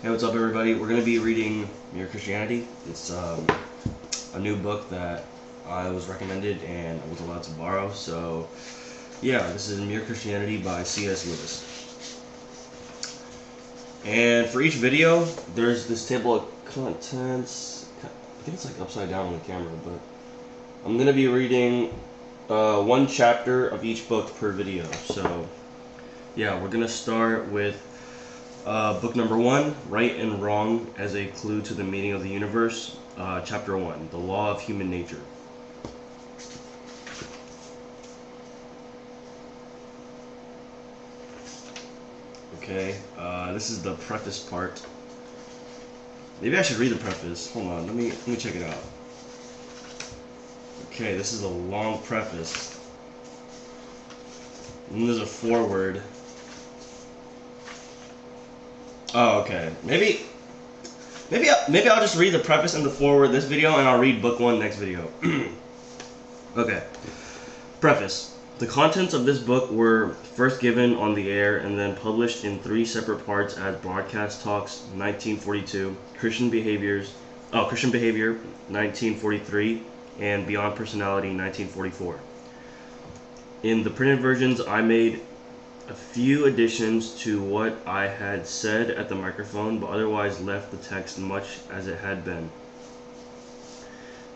Hey, what's up, everybody? We're going to be reading Mere Christianity. It's a new book that I was recommended and I was allowed to borrow. So, yeah, this is Mere Christianity by C.S. Lewis. And for each video, there's this table of contents. I think it's like upside down on the camera, but I'm going to be reading one chapter of each book per video. So, yeah, we're going to start with book number 1, Right and Wrong as a Clue to the Meaning of the Universe, chapter 1, The Law of Human Nature. Okay, this is the preface part. Maybe I should read the preface. Hold on, let me check it out. Okay, this is a long preface. And there's a foreword. Oh, okay. Maybe I'll just read the preface and the foreword this video, and I'll read book 1 next video. Okay. Preface. The contents of this book were first given on the air and then published in 3 separate parts as Broadcast Talks, 1942, Christian Behavior, 1943, and Beyond Personality, 1944. In the printed versions, I made a few additions to what I had said at the microphone, but otherwise left the text much as it had been.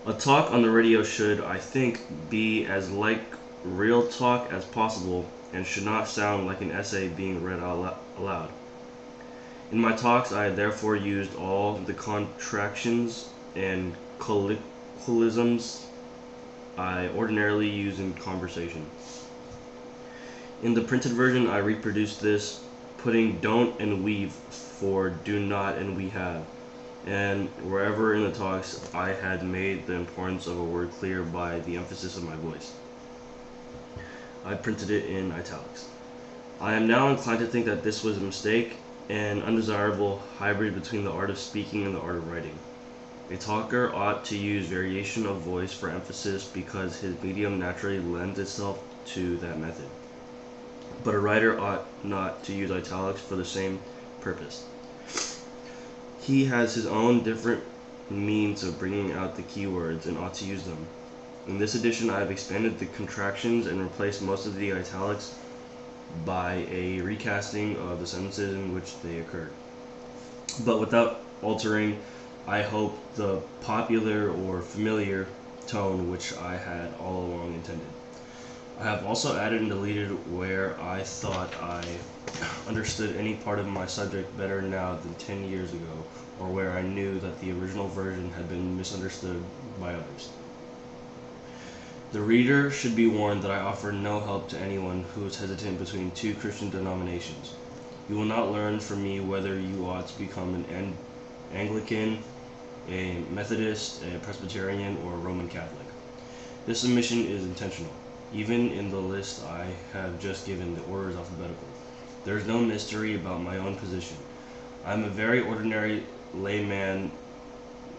A talk on the radio should, I think, be as like real talk as possible and should not sound like an essay being read aloud. In my talks, I therefore used all the contractions and colloquialisms I ordinarily use in conversation. In the printed version, I reproduced this, putting don't and we've for do not and we have, and wherever in the talks I had made the importance of a word clear by the emphasis of my voice. I printed it in italics. I am now inclined to think that this was a mistake, an undesirable hybrid between the art of speaking and the art of writing. A talker ought to use variation of voice for emphasis because his medium naturally lends itself to that method. But a writer ought not to use italics for the same purpose. He has his own different means of bringing out the key words and ought to use them. In this edition, I have expanded the contractions and replaced most of the italics by a recasting of the sentences in which they occurred, but without altering, I hope, the popular or familiar tone which I had all along intended. I have also added and deleted where I thought I understood any part of my subject better now than 10 years ago, or where I knew that the original version had been misunderstood by others. The reader should be warned that I offer no help to anyone who is hesitant between 2 Christian denominations. You will not learn from me whether you ought to become an Anglican, a Methodist, a Presbyterian, or a Roman Catholic. This omission is intentional. Even in the list I have just given, the order is alphabetical. There is no mystery about my own position. I am a very ordinary layman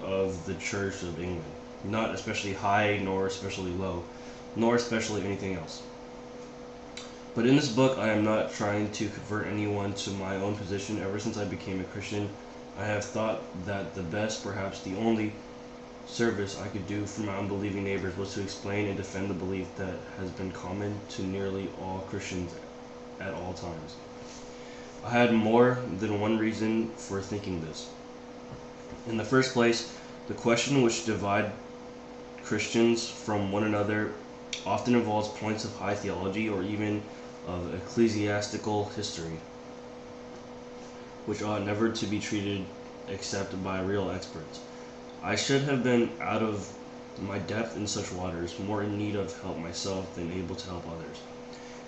of the Church of England, not especially high, nor especially low, nor especially anything else. But in this book, I am not trying to convert anyone to my own position. Ever since I became a Christian, I have thought that the best, perhaps the only, service I could do for my unbelieving neighbors was to explain and defend the belief that has been common to nearly all Christians at all times. I had more than one reason for thinking this. In the first place, the question which divides Christians from one another often involves points of high theology or even of ecclesiastical history, which ought never to be treated except by real experts. I should have been out of my depth in such waters, more in need of help myself than able to help others.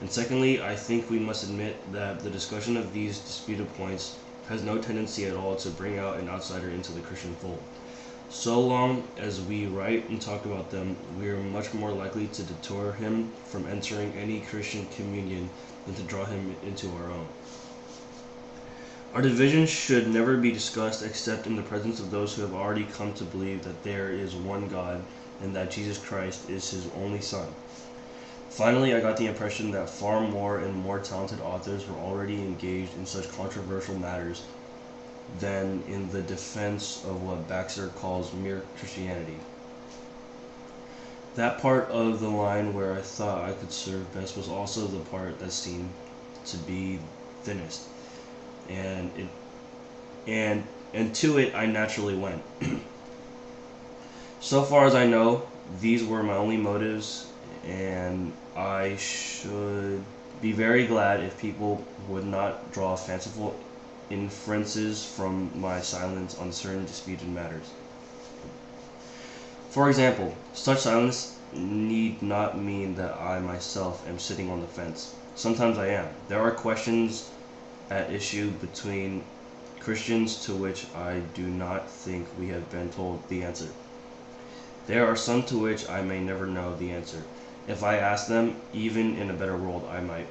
And secondly, I think we must admit that the discussion of these disputed points has no tendency at all to bring out an outsider into the Christian fold. So long as we write and talk about them, we are much more likely to deter him from entering any Christian communion than to draw him into our own. Our divisions should never be discussed except in the presence of those who have already come to believe that there is one God and that Jesus Christ is his only Son. Finally, I got the impression that far more and more talented authors were already engaged in such controversial matters than in the defense of what Baxter calls mere Christianity. That part of the line where I thought I could serve best was also the part that seemed to be thinnest, and to it I naturally went. So far as I know, these were my only motives, and I should be very glad if people would not draw fanciful inferences from my silence on certain disputed matters. For example, such silence need not mean that I myself am sitting on the fence. Sometimes I am. There are questions at issue between Christians to which I do not think we have been told the answer. There are some to which I may never know the answer. If I asked them, even in a better world, I might,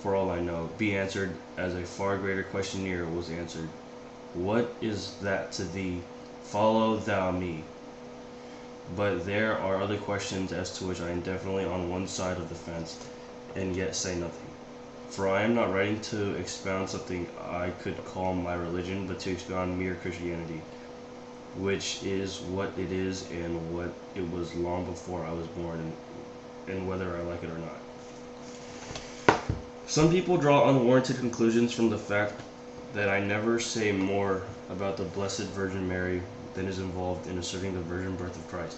for all I know, be answered as a far greater questionnaire was answered. What is that to thee? Follow thou me. But there are other questions as to which I am definitely on one side of the fence, and yet say nothing. For I am not writing to expound something I could call my religion, but to expound mere Christianity, which is what it is and what it was long before I was born, and whether I like it or not. Some people draw unwarranted conclusions from the fact that I never say more about the Blessed Virgin Mary than is involved in asserting the virgin birth of Christ.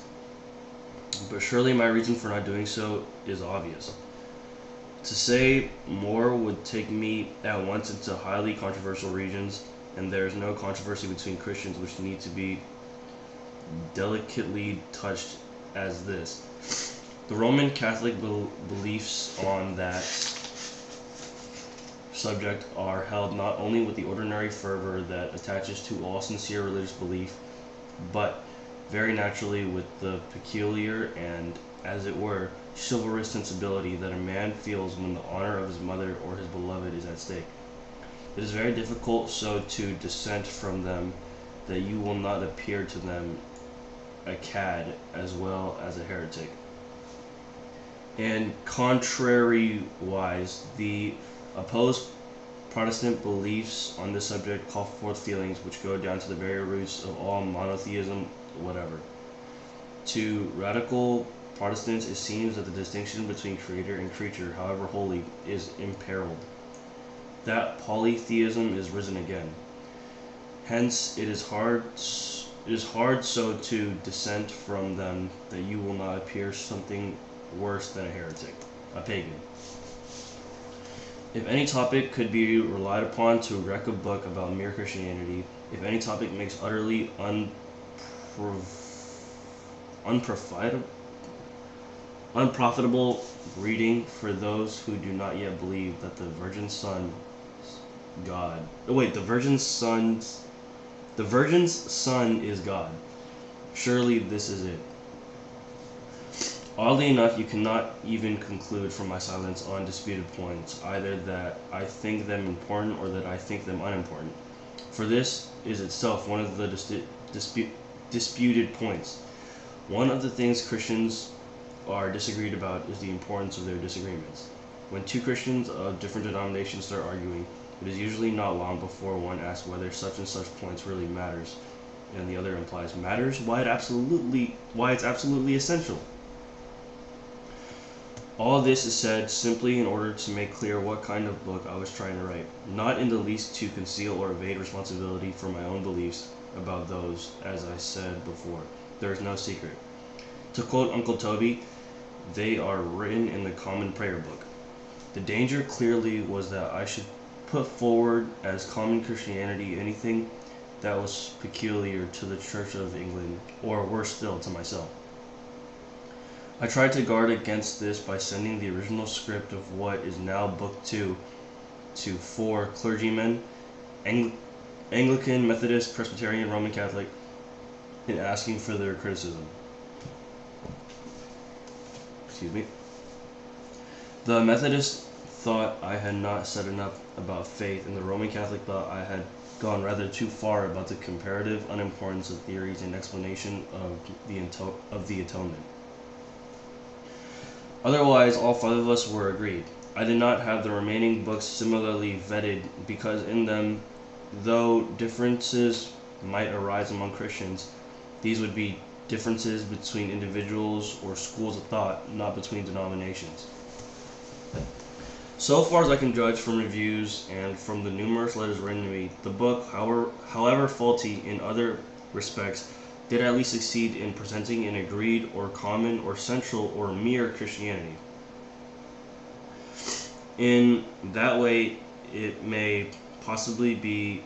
But surely my reason for not doing so is obvious. To say more would take me at once into highly controversial regions, and there is no controversy between Christians which need to be delicately touched as this. The Roman Catholic beliefs on that subject are held not only with the ordinary fervor that attaches to all sincere religious belief, but very naturally with the peculiar and, as it were, chivalrous sensibility that a man feels when the honor of his mother or his beloved is at stake. It is very difficult so to dissent from them that you will not appear to them a cad as well as a heretic. And contrariwise, the opposed Protestant beliefs on this subject call forth feelings which go down to the very roots of all monotheism, whatever. To radical Protestants, it seems that the distinction between creator and creature, however holy, is imperiled. That polytheism is risen again. Hence, it is hard so to dissent from them that you will not appear something worse than a heretic, a pagan. If any topic could be relied upon to wreck a book about mere Christianity, if any topic makes utterly unprofitable reading for those who do not yet believe that the Virgin's Son God. Oh wait, the Virgin's Son is God. Surely this is it. Oddly enough, you cannot even conclude from my silence on disputed points, either that I think them important or that I think them unimportant. For this is itself one of the disputed points. One of the things Christians are disagreed about is the importance of their disagreements. When two Christians of different denominations start arguing, it is usually not long before one asks whether such and such points really matters, and the other implies matters, why it's absolutely essential. All this is said simply in order to make clear what kind of book I was trying to write, not in the least to conceal or evade responsibility for my own beliefs about those, as I said before. There is no secret. To quote Uncle Toby, they are written in the common prayer book. The danger clearly was that I should put forward as common Christianity anything that was peculiar to the Church of England, or worse still, to myself. I tried to guard against this by sending the original script of what is now Book 2 to 4 clergymen, Anglican, Methodist, Presbyterian, Roman Catholic, and asking for their criticism. Excuse me. The Methodist thought I had not said enough about faith, and the Roman Catholic thought I had gone rather too far about the comparative unimportance of theories and explanation of the atonement. Otherwise, all five of us were agreed. I did not have the remaining books similarly vetted because in them Though differences might arise among Christians, these would be differences between individuals or schools of thought, not between denominations. So far as I can judge from reviews and from the numerous letters written to me, the book, however faulty in other respects, did at least succeed in presenting an agreed or common or central or mere Christianity. In that way, it may possibly be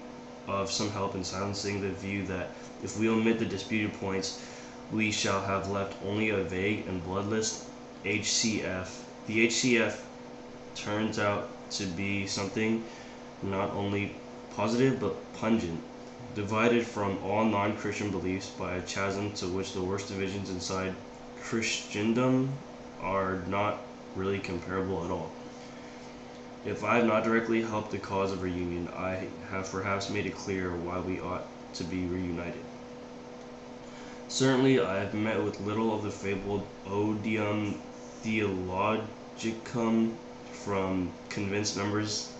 of some help in silencing the view that if we omit the disputed points, we shall have left only a vague and bloodless HCF. The HCF turns out to be something not only positive but pungent, divided from all non-Christian beliefs by a chasm to which the worst divisions inside Christendom are not really comparable at all. If I have not directly helped the cause of reunion, I have perhaps made it clear why we ought to be reunited. Certainly I have met with little of the fabled odium theologicum from convinced members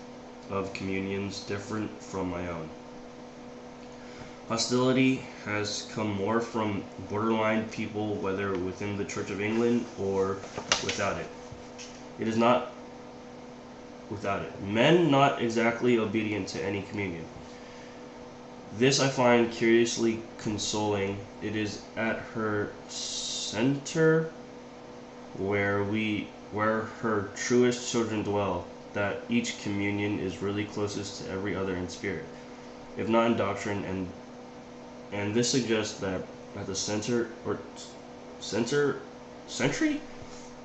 of communions different from my own. Hostility has come more from borderline people, whether within the Church of England or without it. It is not without it. Men not exactly obedient to any communion. This I find curiously consoling. It is at her center where her truest children dwell, that each communion is really closest to every other in spirit, if not in doctrine, and this suggests that at the century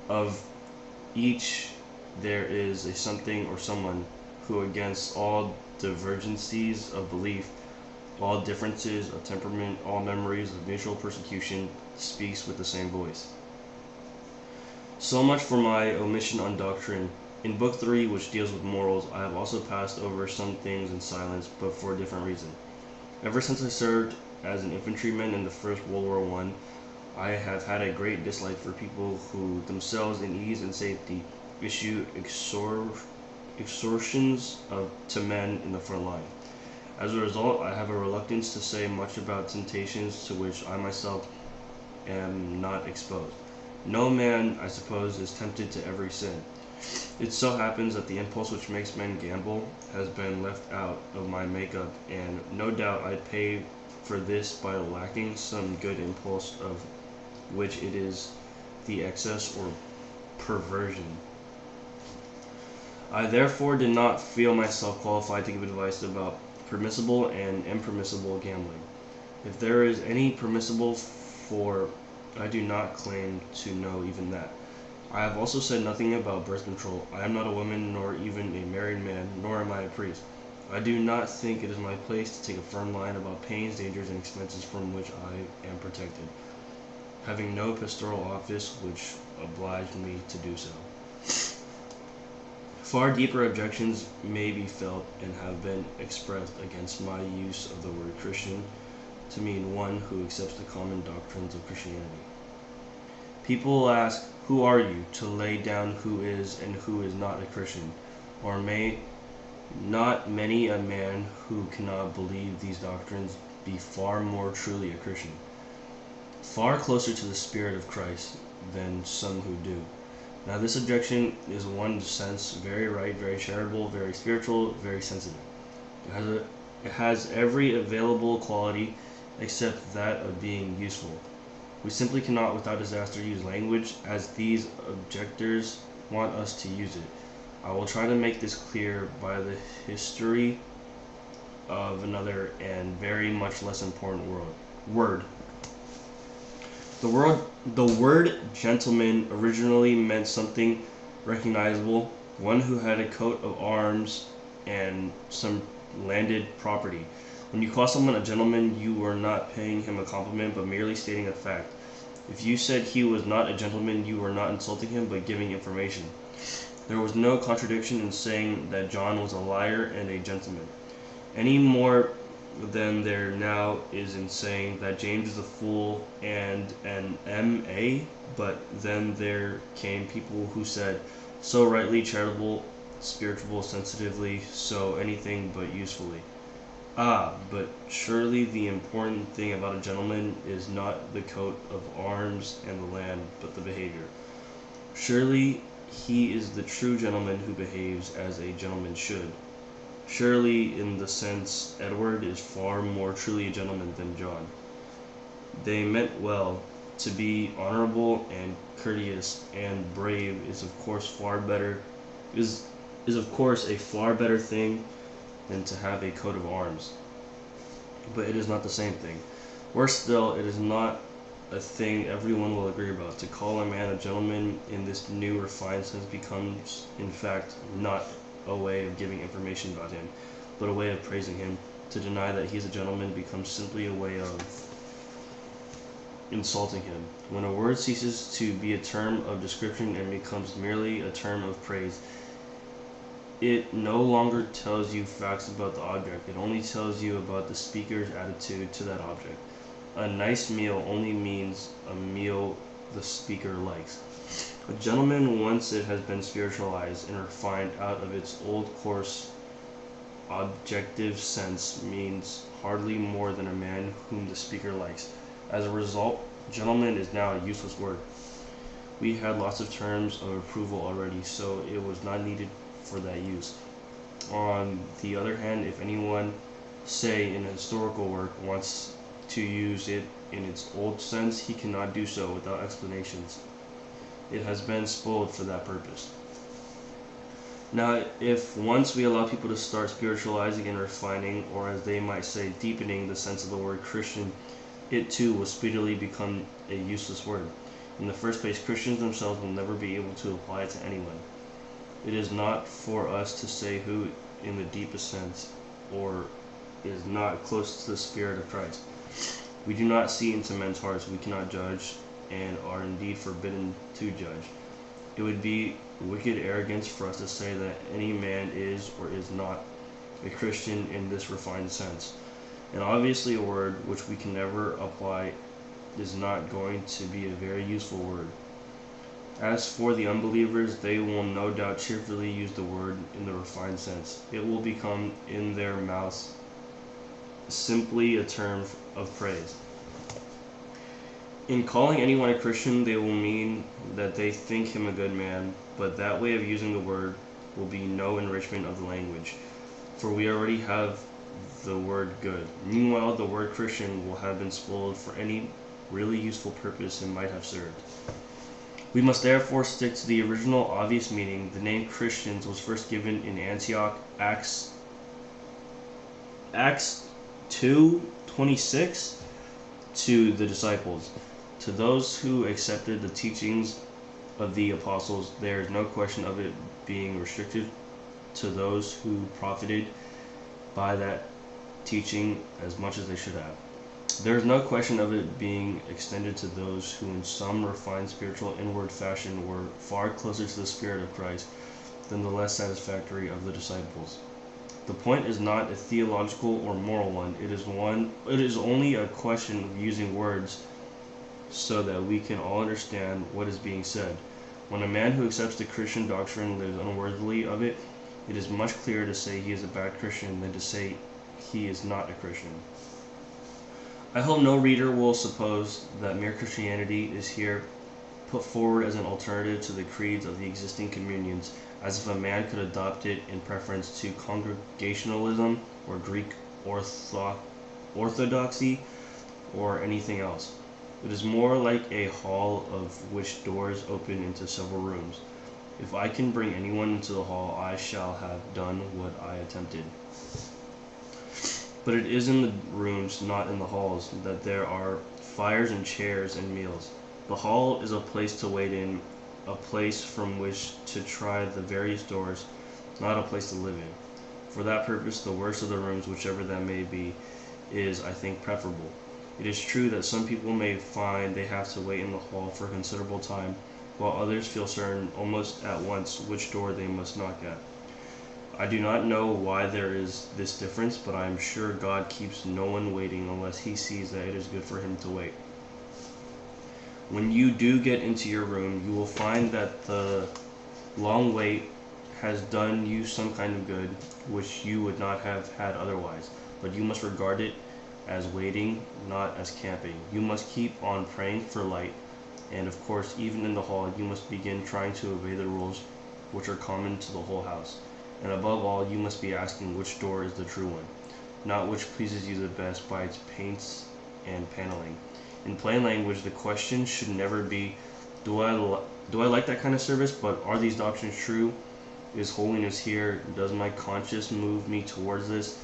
of each there is a something or someone who, against all divergencies of belief, all differences of temperament, all memories of mutual persecution, speaks with the same voice. So much for my omission on doctrine. In Book 3, which deals with morals, I have also passed over some things in silence, but for a different reason. Ever since I served as an infantryman in the First World War I have had a great dislike for people who, themselves in ease and safety, issue exhortations to men in the front line. As a result, I have a reluctance to say much about temptations to which I myself am not exposed. No man, I suppose, is tempted to every sin. It so happens that the impulse which makes men gamble has been left out of my makeup, and no doubt I'd pay for this by lacking some good impulse of which it is the excess or perversion. I therefore did not feel myself qualified to give advice about permissible and impermissible gambling. If there is any permissible, for I do not claim to know even that. I have also said nothing about birth control. I am not a woman, nor even a married man, nor am I a priest. I do not think it is my place to take a firm line about pains, dangers, and expenses from which I am protected, having no pastoral office which obliged me to do so. Far deeper objections may be felt and have been expressed against my use of the word Christian to mean one who accepts the common doctrines of Christianity. People will ask, who are you, to lay down who is and who is not a Christian? Or may not many a man who cannot believe these doctrines be far more truly a Christian, far closer to the Spirit of Christ than some who do? Now this objection is in one sense very right, very charitable, very spiritual, very sensitive. It has every available quality except that of being useful. We simply cannot without disaster use language as these objectors want us to use it. I will try to make this clear by the history of another and very much less important word. The word gentleman originally meant something recognizable, one who had a coat of arms and some landed property. When you call someone a gentleman, you were not paying him a compliment, but merely stating a fact. If you said he was not a gentleman, you were not insulting him, but giving information. There was no contradiction in saying that John was a liar and a gentleman, any more than there now is in saying that James is a fool and an M.A., but then there came people who said, so rightly, charitable, spiritual, sensitively, so anything but usefully. Ah, but surely the important thing about a gentleman is not the coat of arms and the land, but the behavior. Surely he is the true gentleman who behaves as a gentleman should. Surely, in the sense, Edward is far more truly a gentleman than John. They meant well. To be honorable and courteous and brave is of course is of course a far better thing than to have a coat of arms. But it is not the same thing. Worse still, it is not a thing everyone will agree about. To call a man a gentleman in this new refined sense becomes, in fact, not a way of giving information about him, but a way of praising him. To deny that he is a gentleman becomes simply a way of insulting him. When a word ceases to be a term of description and becomes merely a term of praise, it no longer tells you facts about the object. It only tells you about the speaker's attitude to that object. A nice meal only means a meal the speaker likes. A gentleman, once it has been spiritualized and refined out of its old coarse objective sense, means hardly more than a man whom the speaker likes. As a result, gentleman is now a useless word. We had lots of terms of approval already, so it was not needed for that use. On the other hand, if anyone, say in a historical work, wants to use it in its old sense, he cannot do so without explanations. It has been spoiled for that purpose. Now, if once we allow people to start spiritualizing and refining, or as they might say, deepening the sense of the word Christian, it too will speedily become a useless word. In the first place, Christians themselves will never be able to apply it to anyone. It is not for us to say who, in the deepest sense, or is not close to the Spirit of Christ. We do not see into men's hearts, we cannot judge, and are indeed forbidden to judge. It would be wicked arrogance for us to say that any man is or is not a Christian in this refined sense. And obviously a word which we can never apply is not going to be a very useful word. As for the unbelievers, they will no doubt cheerfully use the word in the refined sense. It will become in their mouths simply a term of praise. In calling anyone a Christian, they will mean that they think him a good man, but that way of using the word will be no enrichment of the language, for we already have the word good. Meanwhile, the word Christian will have been spoiled for any really useful purpose it might have served. We must therefore stick to the original obvious meaning. The name Christians was first given in Antioch, Acts 2:26, to the disciples. To those who accepted the teachings of the apostles, there is no question of it being restricted to those who profited by that teaching as much as they should have. There is no question of it being extended to those who in some refined spiritual inward fashion were far closer to the Spirit of Christ than the less satisfactory of the disciples. The point is not a theological or moral one. It is only a question of using words so that we can all understand what is being said. When a man who accepts the Christian doctrine lives unworthily of it, it is much clearer to say he is a bad Christian than to say he is not a Christian. I hope no reader will suppose that mere Christianity is here put forward as an alternative to the creeds of the existing communions, as if a man could adopt it in preference to Congregationalism or Greek Orthodoxy or anything else. It is more like a hall of which doors open into several rooms. If I can bring anyone into the hall, I shall have done what I attempted. But it is in the rooms, not in the halls, that there are fires and chairs and meals. The hall is a place to wait in, a place from which to try the various doors, not a place to live in. For that purpose, the worst of the rooms, whichever that may be, is, I think, preferable. It is true that some people may find they have to wait in the hall for a considerable time, while others feel certain almost at once which door they must knock at. I do not know why there is this difference, but I am sure God keeps no one waiting unless he sees that it is good for him to wait. When you do get into your room, you will find that the long wait has done you some kind of good, which you would not have had otherwise. but you must regard it as waiting, not as camping. You must keep on praying for light, and of course, even in the hall, you must begin trying to obey the rules which are common to the whole house. And above all, you must be asking which door is the true one, not which pleases you the best by its paints and paneling. In plain language, the question should never be, do I like that kind of service, but are these doctrines true? Is holiness here? Does my conscience move me towards this?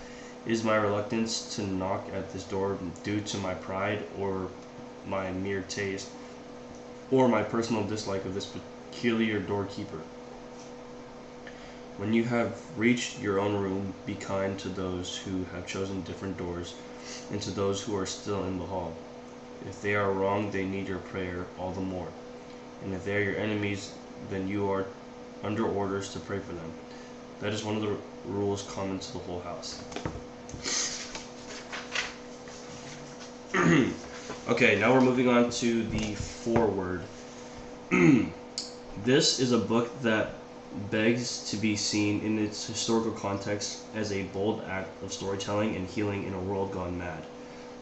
Is my reluctance to knock at this door due to my pride or my mere taste, or my personal dislike of this peculiar doorkeeper? When you have reached your own room, be kind to those who have chosen different doors, and to those who are still in the hall. If they are wrong, they need your prayer all the more. And if they are your enemies, then you are under orders to pray for them. That is one of the rules common to the whole house. Okay, now we're moving on to the Foreword. This is a book that begs to be seen in its historical context as a bold act of storytelling and healing in a world gone mad.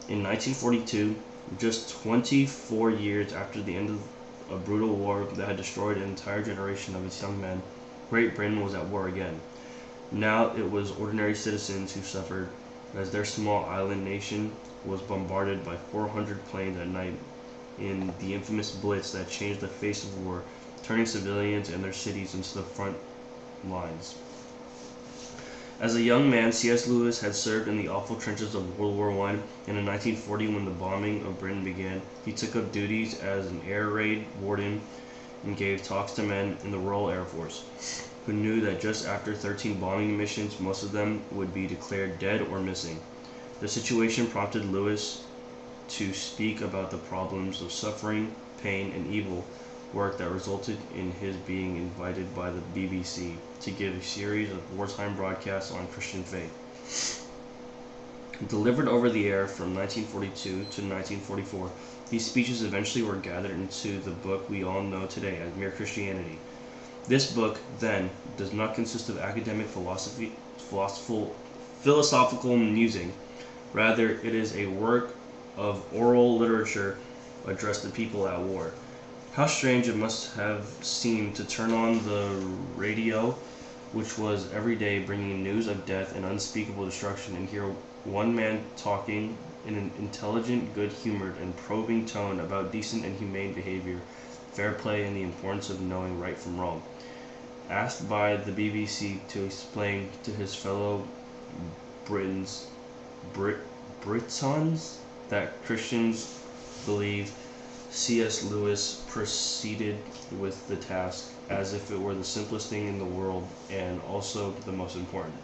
In 1942, just 24 years after the end of a brutal war that had destroyed an entire generation of its young men, Great Britain was at war again. Now it was ordinary citizens who suffered, as their small island nation was bombarded by 400 planes at night in the infamous Blitz that changed the face of war, turning civilians and their cities into the front lines. As a young man, C.S. Lewis had served in the awful trenches of World War I, and in 1940, when the bombing of Britain began, he took up duties as an air raid warden and gave talks to men in the Royal Air Force, who knew that just after 13 bombing missions, most of them would be declared dead or missing. The situation prompted Lewis to speak about the problems of suffering, pain, and evil, work that resulted in his being invited by the BBC to give a series of wartime broadcasts on Christian faith. Delivered over the air from 1942 to 1944, these speeches eventually were gathered into the book we all know today as Mere Christianity. This book, then, does not consist of academic philosophical musing. Rather, it is a work of oral literature addressed to people at war. How strange it must have seemed to turn on the radio, which was every day bringing news of death and unspeakable destruction, and hear one man talking in an intelligent, good-humored, and probing tone about decent and humane behavior, fair play, and the importance of knowing right from wrong. Asked by the BBC to explain to his fellow Britons that Christians believe, C.S. Lewis proceeded with the task as if it were the simplest thing in the world and also the most important.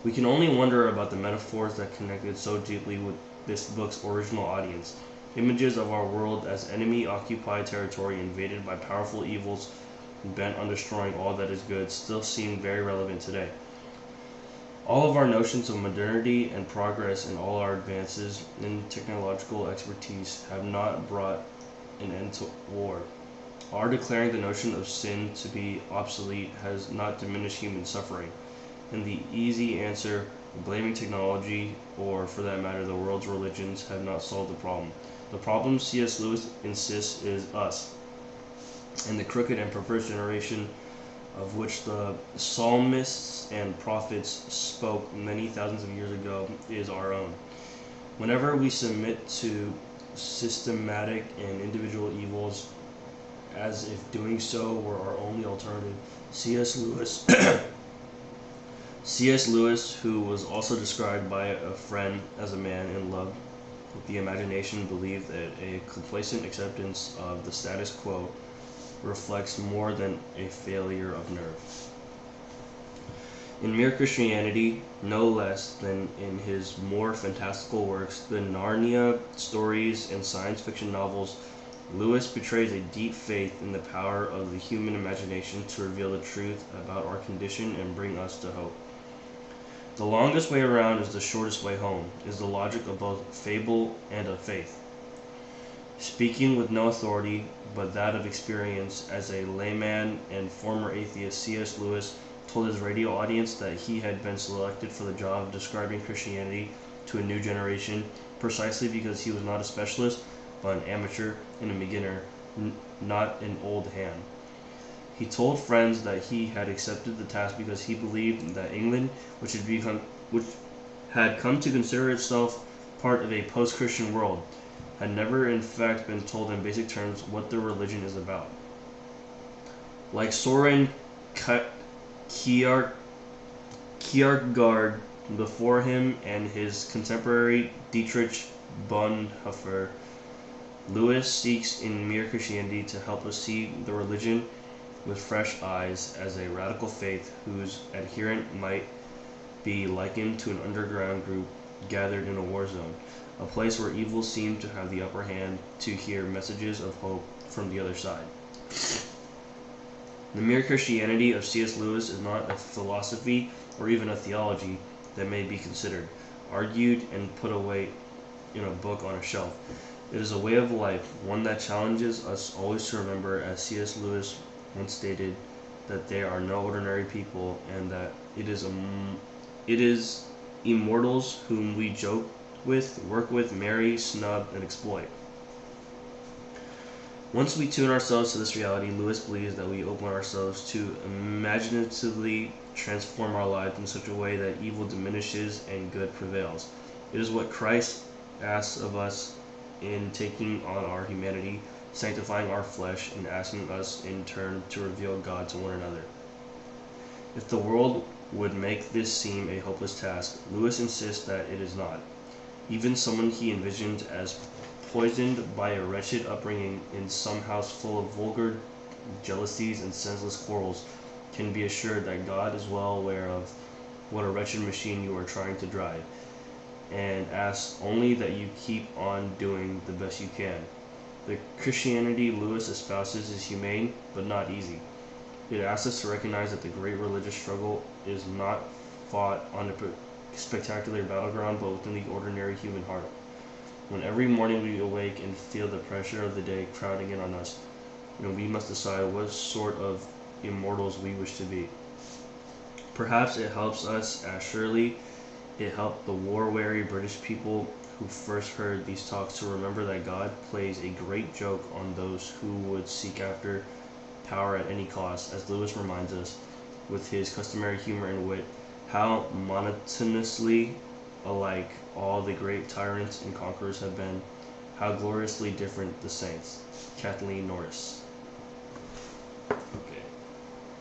We can only wonder about the metaphors that connected so deeply with this book's original audience. Images of our world as enemy-occupied territory invaded by powerful evils bent on destroying all that is good still seem very relevant today. All of our notions of modernity and progress and all our advances in technological expertise have not brought an end to war. Our declaring the notion of sin to be obsolete has not diminished human suffering. And the easy answer, blaming technology, or for that matter the world's religions, have not solved the problem. The problem, C.S. Lewis insists, is us, and the crooked and perverse generation of which the psalmists and prophets spoke many thousands of years ago is our own. Whenever we submit to systematic and individual evils as if doing so were our only alternative, C.S. Lewis, who was also described by a friend as a man in love with the imagination, believed that a complacent acceptance of the status quo reflects more than a failure of nerve. In Mere Christianity, no less than in his more fantastical works, the Narnia stories and science fiction novels, Lewis betrays a deep faith in the power of the human imagination to reveal the truth about our condition and bring us to hope. The longest way around is the shortest way home, is the logic of both fable and of faith. Speaking with no authority but that of experience as a layman and former atheist, C.S. Lewis told his radio audience that he had been selected for the job of describing Christianity to a new generation precisely because he was not a specialist, but an amateur and a beginner, not an old hand. He told friends that he had accepted the task because he believed that England, which had come to consider itself part of a post-Christian world, had never in fact been told in basic terms what their religion is about. Like Soren Kierkegaard before him and his contemporary Dietrich Bonhoeffer, Lewis seeks in Mere Christianity to help us see the religion with fresh eyes as a radical faith whose adherent might be likened to an underground group gathered in a war zone, a place where evil seemed to have the upper hand to hear messages of hope from the other side. The Mere Christianity of C.S. Lewis is not a philosophy or even a theology that may be considered, argued, and put away in a book on a shelf. It is a way of life, one that challenges us always to remember, as C.S. Lewis once stated, that they are no ordinary people, and that it is immortals whom we joke with, work with, marry, snub, and exploit. Once we tune ourselves to this reality, Lewis believes that we open ourselves to imaginatively transform our lives in such a way that evil diminishes and good prevails. It is what Christ asks of us in taking on our humanity, sanctifying our flesh, and asking us in turn to reveal God to one another. If the world would make this seem a hopeless task, Lewis insists that it is not. Even someone he envisioned as poisoned by a wretched upbringing in some house full of vulgar jealousies and senseless quarrels can be assured that God is well aware of what a wretched machine you are trying to drive, and asks only that you keep on doing the best you can. The Christianity Lewis espouses is humane, but not easy. It asks us to recognize that the great religious struggle is not fought on a spectacular battleground, but within the ordinary human heart. When every morning we awake and feel the pressure of the day crowding in on us, we must decide what sort of immortals we wish to be. Perhaps it helps us, as surely it helped the war-weary British people who first heard these talks, to remember that God plays a great joke on those who would seek after power at any cost, as Lewis reminds us, with his customary humor and wit, how monotonously alike all the great tyrants and conquerors have been, how gloriously different the saints. Kathleen Norris. Okay.